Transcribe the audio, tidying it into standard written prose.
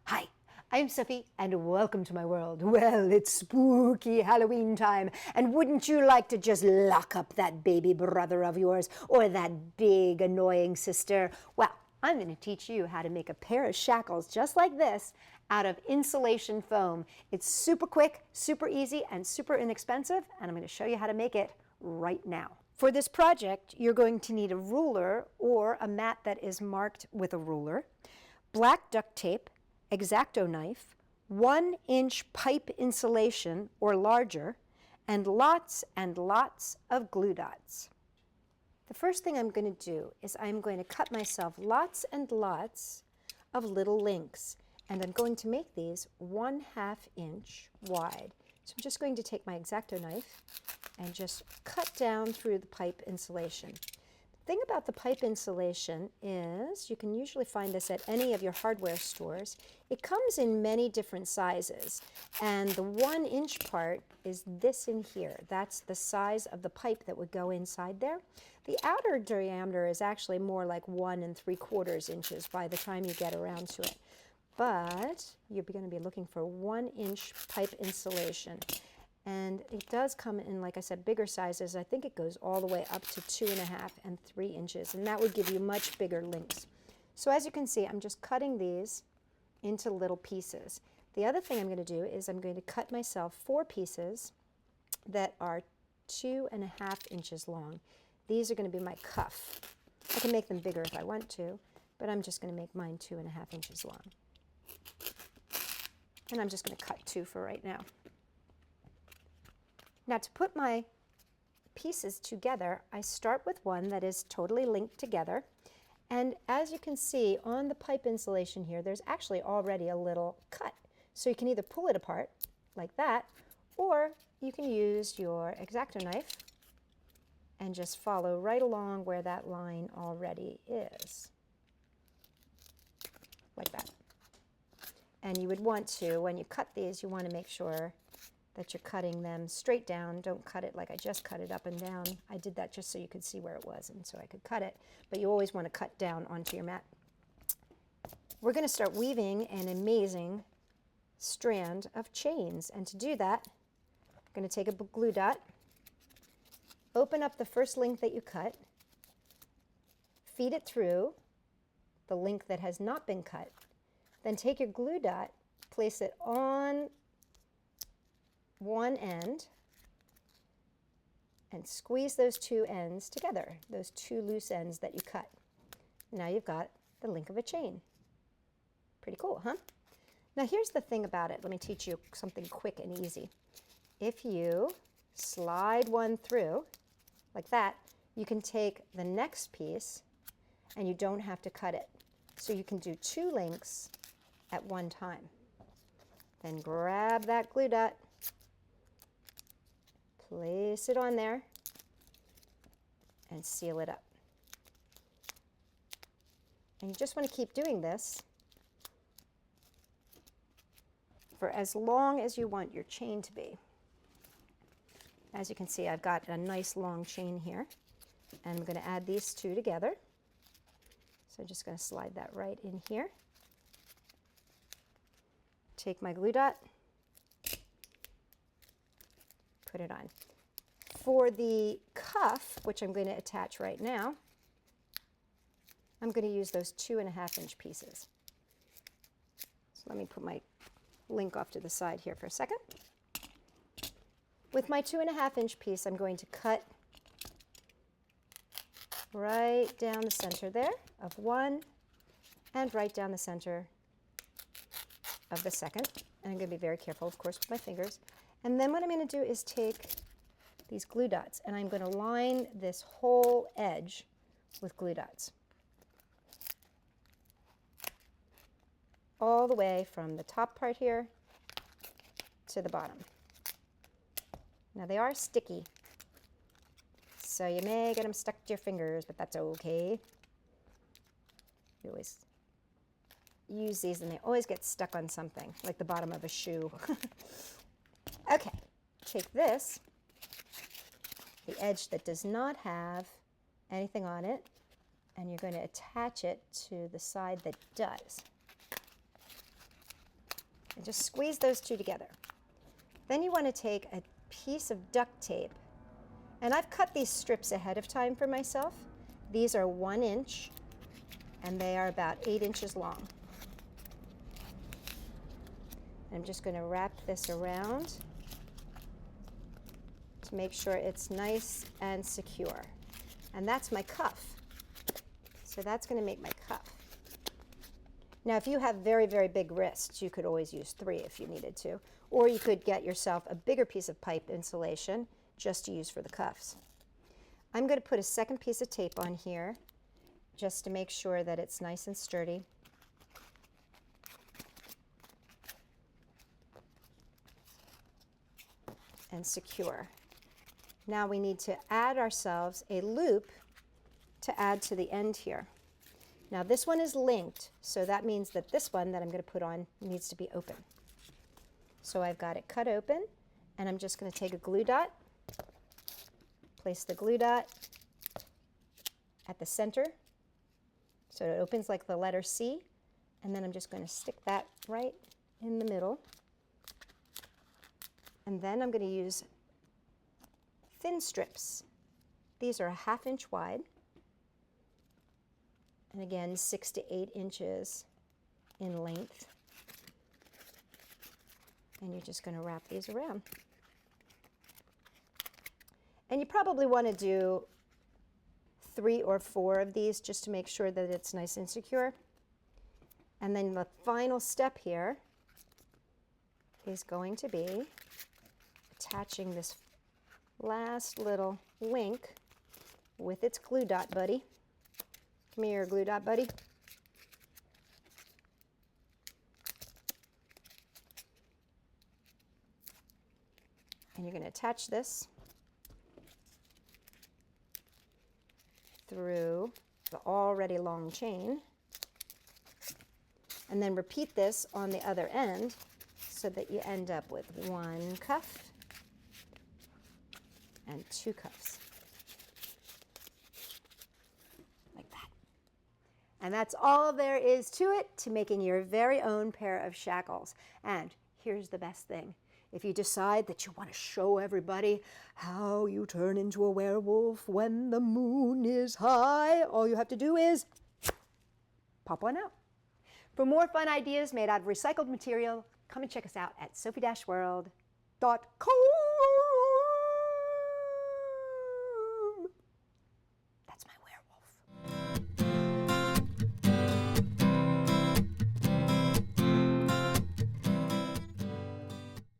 Hi, I'm Sophie, and welcome to my world. Well, it's spooky Halloween time, and wouldn't you like to just lock up that baby brother of yours or that big annoying sister? Well, I'm going to teach you how to make a pair of shackles just like this out of insulation foam. It's super quick, super easy, and super inexpensive, and I'm going to show you how to make it right now. For this project, you're going to need a ruler or a mat that is marked with a ruler, black duct tape, X-Acto knife, 1-inch pipe insulation or larger, and lots of glue dots. The first thing I'm going to do is I'm going to cut myself lots and lots of little links, and I'm going to make these 1/2 inch wide. So I'm just going to take my X-Acto knife and just cut down through the pipe insulation. The thing about the pipe insulation is you can usually find this at any of your hardware stores. It comes in many different sizes, and the 1-inch part is this in here. That's the size of the pipe that would go inside there. The outer diameter is actually more like 1 3/4 inches by the time you get around to it. But you're going to be looking for 1-inch pipe insulation. And it does come in, like I said, bigger sizes. I think it goes all the way up to 2.5 and 3 inches, and that would give you much bigger links. So as you can see, I'm just cutting these into little pieces. The other thing I'm going to do is I'm going to cut myself 4 pieces that are 2.5 inches long. These are going to be my cuff. I can make them bigger if I want to, but I'm just going to make mine 2.5 inches long. And I'm just going to cut 2 for right now. Now to put my pieces together, I start with one that is totally linked together. And as you can see on the pipe insulation here, there's actually already a little cut. So you can either pull it apart like that, or you can use your X-Acto knife and just follow right along where that line already is, like that. And you would want to, when you cut these, you want to make sure that you're cutting them straight down. Don't cut it like I just cut it up and down. I did that just so you could see where it was and so I could cut it, but you always want to cut down onto your mat. We're going to start weaving an amazing strand of chains, and to do that, I'm going to take a glue dot, open up the first link that you cut, feed it through the link that has not been cut, then take your glue dot, place it on one end, and squeeze those two ends together, those two loose ends that you cut. Now you've got the link of a chain. Pretty cool, huh? Now here's the thing about it. Let me teach you something quick and easy. If you slide one through like that, you can take the next piece and you don't have to cut it. So you can do 2 links at one time. Then grab that glue dot, place it on there, and seal it up. And you just want to keep doing this for as long as you want your chain to be. As you can see, I've got a nice long chain here, and I'm going to add these two together. So I'm just going to slide that right in here. Take my glue dot, put it on. For the cuff, which I'm going to attach right now, I'm going to use those 2.5 inch pieces. So let me put my link off to the side here for a second. With my 2.5 inch piece, I'm going to cut right down the center there of one, and right down the center of the second. And I'm going to be very careful, of course, with my fingers. And then what I'm going to do is take these glue dots, and I'm going to line this whole edge with glue dots. All the way from the top part here to the bottom. Now they are sticky, so you may get them stuck to your fingers, but that's okay. You always use these and they always get stuck on something, like the bottom of a shoe. Okay, take this, the edge that does not have anything on it, and you're going to attach it to the side that does. And just squeeze those two together. Then you want to take a piece of duct tape, and I've cut these strips ahead of time for myself. These are 1 inch, and they are about 8 inches long. I'm just going to wrap this around to make sure it's nice and secure. And that's my cuff. So that's going to make my cuff. Now, if you have very, very big wrists, you could always use 3 if you needed to. Or you could get yourself a bigger piece of pipe insulation just to use for the cuffs. I'm going to put a second piece of tape on here just to make sure that it's nice and sturdy. And secure. Now we need to add ourselves a loop to add to the end here. Now this one is linked, so that means that this one that I'm going to put on needs to be open. So I've got it cut open, and I'm just going to take a glue dot, place the glue dot at the center so it opens like the letter C, and then I'm just going to stick that right in the middle. And then I'm going to use thin strips. These are 1/2 inch wide, and again 6 to 8 inches in length. And you're just going to wrap these around. And you probably want to do 3 or 4 of these just to make sure that it's nice and secure. And then the final step here is going to be attaching this last little link with its glue dot buddy. Come here, glue dot buddy. And you're going to attach this through the already long chain, and then repeat this on the other end so that you end up with 1 cuff and 2 cuffs, like that. And that's all there is to it to making your very own pair of shackles. And here's the best thing. If you decide that you want to show everybody how you turn into a werewolf when the moon is high, all you have to do is pop one out. For more fun ideas made out of recycled material, come and check us out at sophie-world.com.